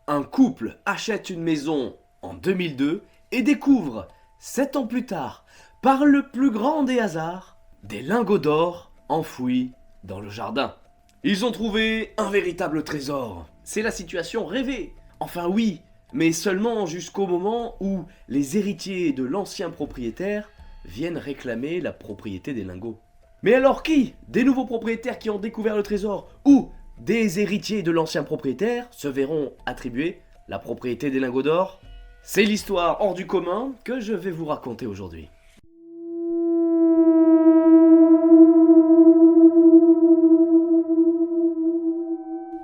Un couple achète une maison en 2002 et découvre, 7 ans plus tard, par le plus grand des hasards, des lingots d'or enfouis dans le jardin. Ils ont trouvé un véritable trésor. C'est la situation rêvée. Enfin oui, mais seulement jusqu'au moment où les héritiers de l'ancien propriétaire viennent réclamer la propriété des lingots. Mais alors qui? Des nouveaux propriétaires qui ont découvert le trésor ou des héritiers de l'ancien propriétaire se verront attribuer la propriété des lingots d'or? C'est l'histoire hors du commun que je vais vous raconter aujourd'hui.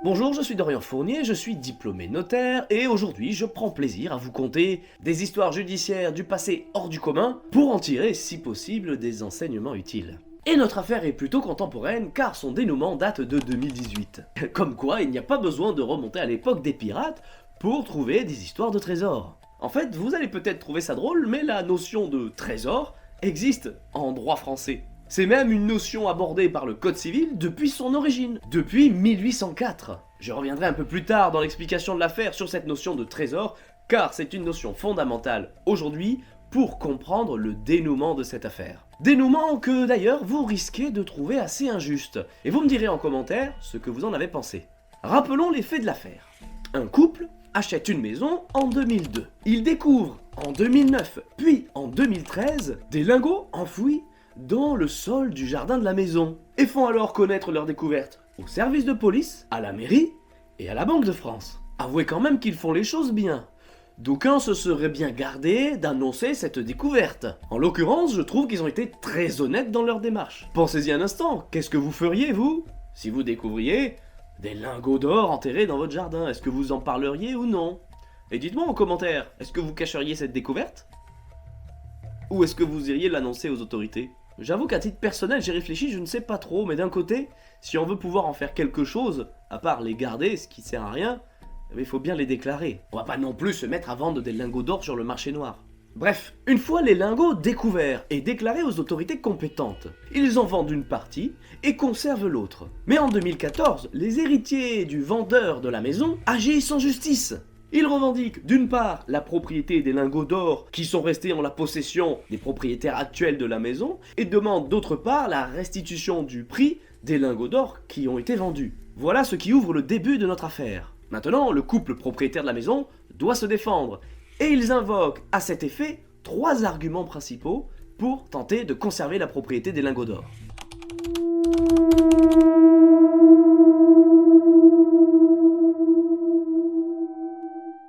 Bonjour, je suis Dorian Fournier, je suis diplômé notaire et aujourd'hui je prends plaisir à vous conter des histoires judiciaires du passé hors du commun pour en tirer, si possible, des enseignements utiles. Et notre affaire est plutôt contemporaine car son dénouement date de 2018. Comme quoi, il n'y a pas besoin de remonter à l'époque des pirates pour trouver des histoires de trésors. En fait, vous allez peut-être trouver ça drôle, mais la notion de trésor existe en droit français. C'est même une notion abordée par le Code civil depuis son origine, depuis 1804. Je reviendrai un peu plus tard dans l'explication de l'affaire sur cette notion de trésor, car c'est une notion fondamentale aujourd'hui pour comprendre le dénouement de cette affaire. Dénouement que d'ailleurs vous risquez de trouver assez injuste, et vous me direz en commentaire ce que vous en avez pensé. Rappelons les faits de l'affaire. Un couple achète une maison en 2002. Il découvre en 2009, puis en 2013, des lingots enfouis dans le sol du jardin de la maison, et font alors connaître leur découverte au service de police, à la mairie et à la Banque de France. Avouez quand même qu'ils font les choses bien. D'aucuns se seraient bien gardés d'annoncer cette découverte. En l'occurrence, je trouve qu'ils ont été très honnêtes dans leur démarche. Pensez-y un instant, qu'est-ce que vous feriez, vous, si vous découvriez des lingots d'or enterrés dans votre jardin? Est-ce que vous en parleriez ou non? Et dites-moi en commentaire, est-ce que vous cacheriez cette découverte? Ou est-ce que vous iriez l'annoncer aux autorités? J'avoue qu'à titre personnel, j'ai réfléchi, je ne sais pas trop, mais d'un côté, si on veut pouvoir en faire quelque chose, à part les garder, ce qui sert à rien, il faut bien les déclarer. On va pas non plus se mettre à vendre des lingots d'or sur le marché noir. Bref, une fois les lingots découverts et déclarés aux autorités compétentes, ils en vendent une partie et conservent l'autre. Mais en 2014, les héritiers du vendeur de la maison agissent en justice. Ils revendiquent d'une part la propriété des lingots d'or qui sont restés en la possession des propriétaires actuels de la maison et demandent d'autre part la restitution du prix des lingots d'or qui ont été vendus. Voilà ce qui ouvre le début de notre affaire. Maintenant, le couple propriétaire de la maison doit se défendre et ils invoquent à cet effet 3 arguments principaux pour tenter de conserver la propriété des lingots d'or.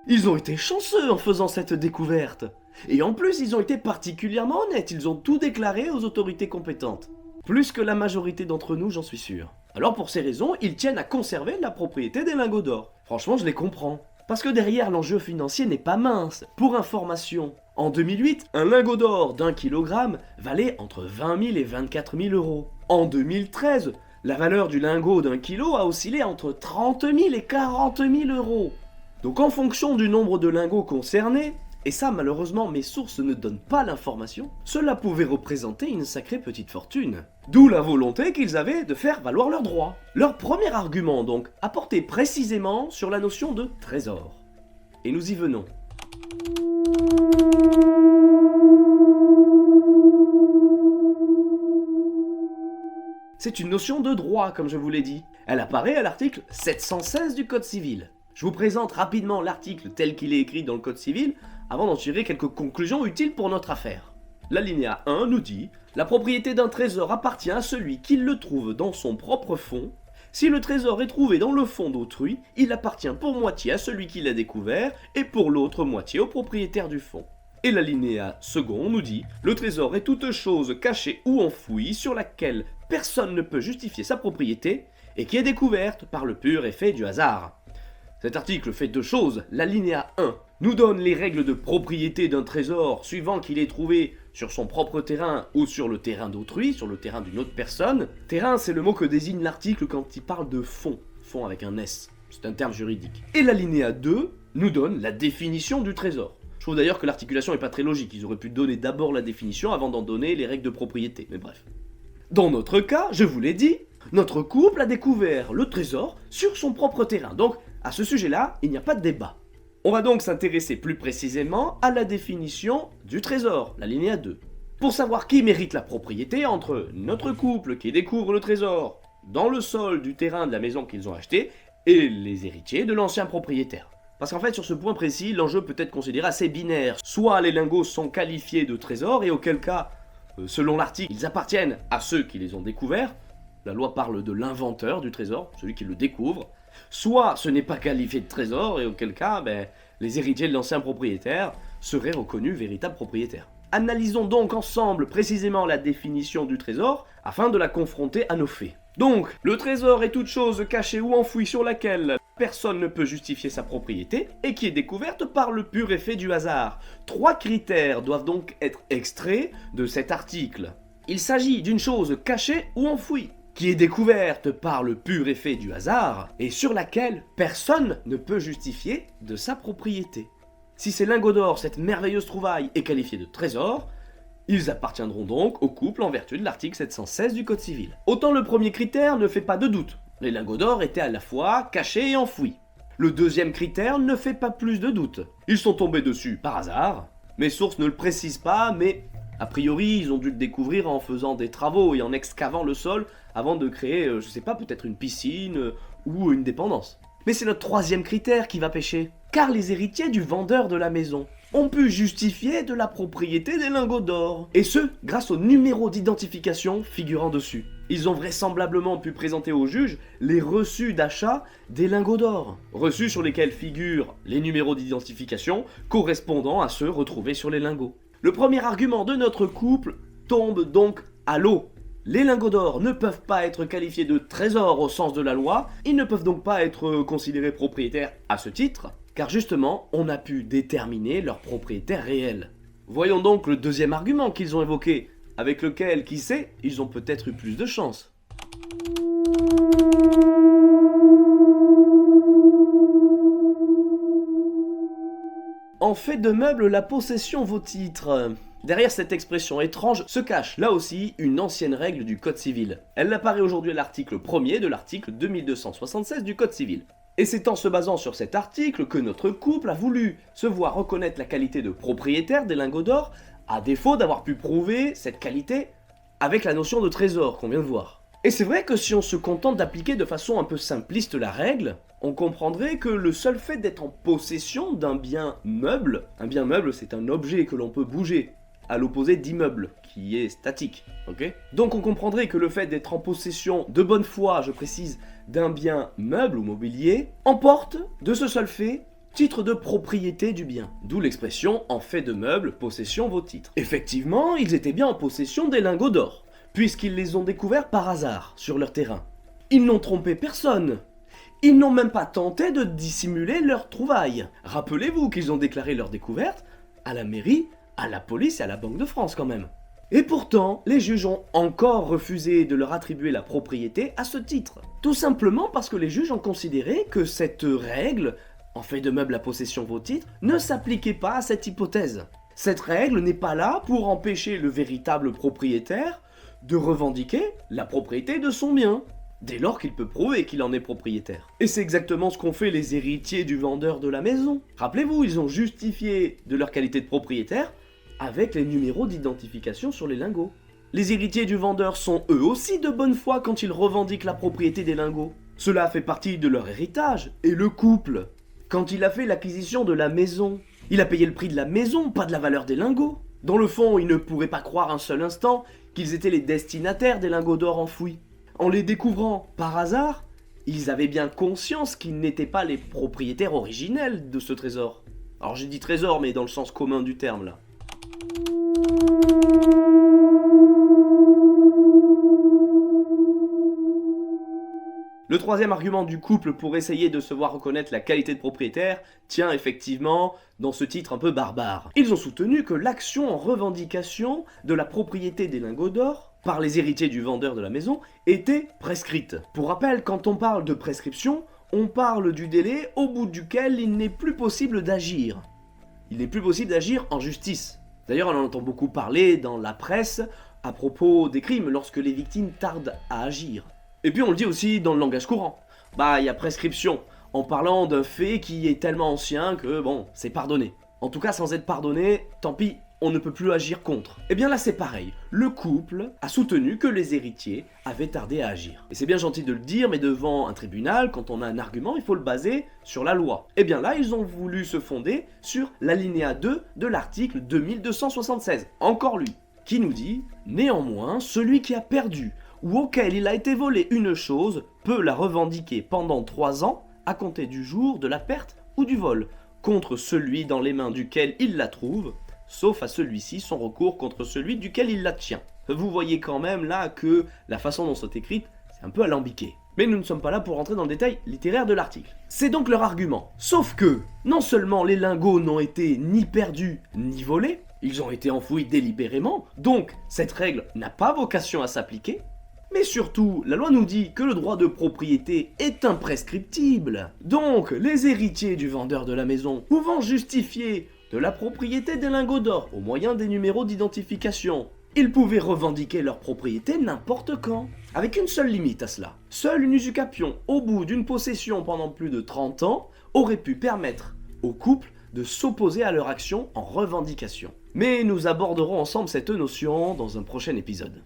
Ils ont été chanceux en faisant cette découverte. Et en plus, ils ont été particulièrement honnêtes, ils ont tout déclaré aux autorités compétentes. Plus que la majorité d'entre nous, j'en suis sûr. Alors pour ces raisons, ils tiennent à conserver la propriété des lingots d'or. Franchement, je les comprends. Parce que derrière, l'enjeu financier n'est pas mince. Pour information, en 2008, un lingot d'or d'1 kg valait entre 20 000 et 24 000 euros. En 2013, la valeur du lingot d'1 kg a oscillé entre 30 000 et 40 000 euros. Donc en fonction du nombre de lingots concernés, et ça malheureusement mes sources ne donnent pas l'information, cela pouvait représenter une sacrée petite fortune. D'où la volonté qu'ils avaient de faire valoir leurs droits. Leur premier argument donc a porté précisément sur la notion de trésor. Et nous y venons. C'est une notion de droit comme je vous l'ai dit. Elle apparaît à l'article 716 du Code civil. Je vous présente rapidement l'article tel qu'il est écrit dans le Code civil, avant d'en tirer quelques conclusions utiles pour notre affaire. L'alinéa 1 nous dit « La propriété d'un trésor appartient à celui qui le trouve dans son propre fonds. Si le trésor est trouvé dans le fonds d'autrui, il appartient pour moitié à celui qui l'a découvert et pour l'autre moitié au propriétaire du fonds. » Et l'alinéa second nous dit « Le trésor est toute chose cachée ou enfouie sur laquelle personne ne peut justifier sa propriété et qui est découverte par le pur effet du hasard. » Cet article fait 2 choses. L'alinéa 1 nous donne les règles de propriété d'un trésor suivant qu'il est trouvé sur son propre terrain ou sur le terrain d'autrui, sur le terrain d'une autre personne. Terrain, c'est le mot que désigne l'article quand il parle de fonds. Fonds avec un S. C'est un terme juridique. Et l'alinéa 2 nous donne la définition du trésor. Je trouve d'ailleurs que l'articulation n'est pas très logique. Ils auraient pu donner d'abord la définition avant d'en donner les règles de propriété. Mais bref. Dans notre cas, je vous l'ai dit, notre couple a découvert le trésor sur son propre terrain. Donc, à ce sujet-là, il n'y a pas de débat. On va donc s'intéresser plus précisément à la définition du trésor, la linéa 2. Pour savoir qui mérite la propriété entre notre couple qui découvre le trésor dans le sol du terrain de la maison qu'ils ont acheté et les héritiers de l'ancien propriétaire. Parce qu'en fait, sur ce point précis, l'enjeu peut être considéré assez binaire. Soit les lingots sont qualifiés de trésors, et auquel cas, selon l'article, ils appartiennent à ceux qui les ont découverts. La loi parle de l'inventeur du trésor, celui qui le découvre. Soit ce n'est pas qualifié de trésor, et auquel cas, les héritiers de l'ancien propriétaire seraient reconnus véritables propriétaires. Analysons donc ensemble précisément la définition du trésor, afin de la confronter à nos faits. Donc, le trésor est toute chose cachée ou enfouie sur laquelle personne ne peut justifier sa propriété et qui est découverte par le pur effet du hasard. 3 critères doivent donc être extraits de cet article. Il s'agit d'une chose cachée ou enfouie, qui est découverte par le pur effet du hasard et sur laquelle personne ne peut justifier de sa propriété. Si ces lingots d'or, cette merveilleuse trouvaille, est qualifiée de trésor, ils appartiendront donc au couple en vertu de l'article 716 du Code civil. Autant le premier critère ne fait pas de doute. Les lingots d'or étaient à la fois cachés et enfouis. Le deuxième critère ne fait pas plus de doute. Ils sont tombés dessus par hasard. Mes sources ne le précisent pas, mais a priori, ils ont dû le découvrir en faisant des travaux et en excavant le sol avant de créer, je sais pas, peut-être une piscine ou une dépendance. Mais c'est notre troisième critère qui va pêcher. Car les héritiers du vendeur de la maison ont pu justifier de la propriété des lingots d'or. Et ce, grâce au numéro d'identification figurant dessus. Ils ont vraisemblablement pu présenter au juge les reçus d'achat des lingots d'or. Reçus sur lesquels figurent les numéros d'identification correspondant à ceux retrouvés sur les lingots. Le premier argument de notre couple tombe donc à l'eau. Les lingots d'or ne peuvent pas être qualifiés de trésors au sens de la loi, ils ne peuvent donc pas être considérés propriétaires à ce titre, car justement, on a pu déterminer leur propriétaire réel. Voyons donc le deuxième argument qu'ils ont évoqué, avec lequel, qui sait, ils ont peut-être eu plus de chance. En fait de meuble, la possession vaut titre. Derrière cette expression étrange se cache, là aussi, une ancienne règle du Code civil. Elle apparaît aujourd'hui à l'article 1er de l'article 2276 du Code civil. Et c'est en se basant sur cet article que notre couple a voulu se voir reconnaître la qualité de propriétaire des lingots d'or, à défaut d'avoir pu prouver cette qualité avec la notion de trésor qu'on vient de voir. Et c'est vrai que si on se contente d'appliquer de façon un peu simpliste la règle, on comprendrait que le seul fait d'être en possession d'un bien meuble, un bien meuble c'est un objet que l'on peut bouger, à l'opposé d'immeuble, qui est statique, ok ? Donc on comprendrait que le fait d'être en possession de bonne foi, je précise, d'un bien meuble ou mobilier, emporte, de ce seul fait, titre de propriété du bien. D'où l'expression « en fait de meuble, possession vaut titre ». Effectivement, ils étaient bien en possession des lingots d'or, puisqu'ils les ont découverts par hasard, sur leur terrain. Ils n'ont trompé personne. Ils n'ont même pas tenté de dissimuler leur trouvaille. Rappelez-vous qu'ils ont déclaré leur découverte à la mairie, à la police et à la Banque de France quand même. Et pourtant, les juges ont encore refusé de leur attribuer la propriété à ce titre. Tout simplement parce que les juges ont considéré que cette règle, en fait de meuble à possession vaut titre, ne s'appliquait pas à cette hypothèse. Cette règle n'est pas là pour empêcher le véritable propriétaire de revendiquer la propriété de son bien, dès lors qu'il peut prouver qu'il en est propriétaire. Et c'est exactement ce qu'ont fait les héritiers du vendeur de la maison. Rappelez-vous, ils ont justifié de leur qualité de propriétaire avec les numéros d'identification sur les lingots. Les héritiers du vendeur sont eux aussi de bonne foi quand ils revendiquent la propriété des lingots. Cela fait partie de leur héritage. Et le couple, quand il a fait l'acquisition de la maison, il a payé le prix de la maison, pas de la valeur des lingots. Dans le fond, il ne pourrait pas croire un seul instant qu'ils étaient les destinataires des lingots d'or enfouis. En les découvrant par hasard, ils avaient bien conscience qu'ils n'étaient pas les propriétaires originels de ce trésor. Alors j'ai dit trésor, mais dans le sens commun du terme là. Le troisième argument du couple pour essayer de se voir reconnaître la qualité de propriétaire tient effectivement dans ce titre un peu barbare. Ils ont soutenu que l'action en revendication de la propriété des lingots d'or par les héritiers du vendeur de la maison était prescrite. Pour rappel, quand on parle de prescription, on parle du délai au bout duquel il n'est plus possible d'agir. Il n'est plus possible d'agir en justice. D'ailleurs, on en entend beaucoup parler dans la presse à propos des crimes lorsque les victimes tardent à agir. Et puis on le dit aussi dans le langage courant. Il y a prescription en parlant d'un fait qui est tellement ancien que bon, c'est pardonné. En tout cas, sans être pardonné, tant pis, on ne peut plus agir contre. Et bien là c'est pareil, le couple a soutenu que les héritiers avaient tardé à agir. Et c'est bien gentil de le dire, mais devant un tribunal, quand on a un argument, il faut le baser sur la loi. Et bien là, ils ont voulu se fonder sur l'alinéa 2 de l'article 2276, encore lui, qui nous dit « Néanmoins, celui qui a perdu ou auquel il a été volé une chose peut la revendiquer pendant 3 ans à compter du jour de la perte ou du vol, contre celui dans les mains duquel il la trouve, sauf à celui-ci son recours contre celui duquel il la tient. » Vous voyez quand même là que la façon dont c'est écrite, c'est un peu alambiqué. Mais nous ne sommes pas là pour rentrer dans le détail littéraire de l'article. C'est donc leur argument. Sauf que, non seulement les lingots n'ont été ni perdus ni volés, ils ont été enfouis délibérément, donc cette règle n'a pas vocation à s'appliquer, mais surtout, la loi nous dit que le droit de propriété est imprescriptible. Donc, les héritiers du vendeur de la maison pouvant justifier de la propriété des lingots d'or au moyen des numéros d'identification, ils pouvaient revendiquer leur propriété n'importe quand, avec une seule limite à cela. Seul une usucapion, au bout d'une possession pendant plus de 30 ans, aurait pu permettre au couple de s'opposer à leur action en revendication. Mais nous aborderons ensemble cette notion dans un prochain épisode.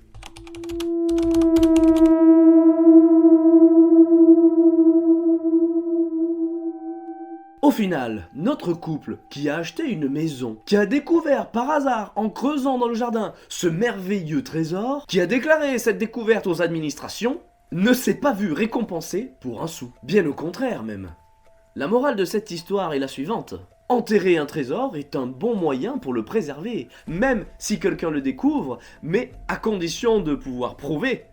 Au final, notre couple qui a acheté une maison, qui a découvert par hasard en creusant dans le jardin ce merveilleux trésor, qui a déclaré cette découverte aux administrations, ne s'est pas vu récompensé pour un sou. Bien au contraire même. La morale de cette histoire est la suivante. Enterrer un trésor est un bon moyen pour le préserver, même si quelqu'un le découvre, mais à condition de pouvoir prouver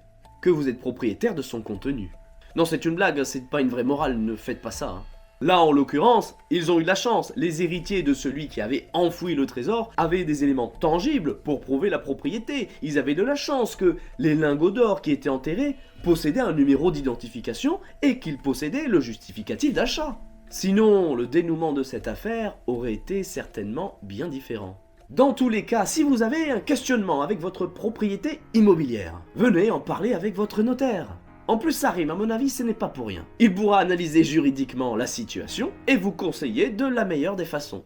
que vous êtes propriétaire de son contenu. Non, c'est une blague, c'est pas une vraie morale, ne faites pas ça. Là, en l'occurrence, ils ont eu de la chance. Les héritiers de celui qui avait enfoui le trésor avaient des éléments tangibles pour prouver la propriété. Ils avaient de la chance que les lingots d'or qui étaient enterrés possédaient un numéro d'identification et qu'ils possédaient le justificatif d'achat. Sinon, le dénouement de cette affaire aurait été certainement bien différent. Dans tous les cas, si vous avez un questionnement avec votre propriété immobilière, venez en parler avec votre notaire. En plus, ça rime, à mon avis, ce n'est pas pour rien. Il pourra analyser juridiquement la situation et vous conseiller de la meilleure des façons.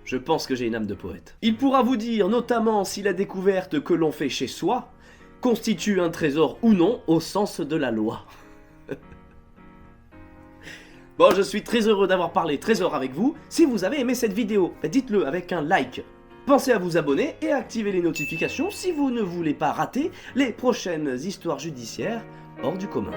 Je pense que j'ai une âme de poète. Il pourra vous dire notamment si la découverte que l'on fait chez soi constitue un trésor ou non au sens de la loi. Bon, je suis très heureux d'avoir parlé trésor avec vous. Si vous avez aimé cette vidéo, dites-le avec un like. Pensez à vous abonner et à activer les notifications si vous ne voulez pas rater les prochaines histoires judiciaires hors du commun.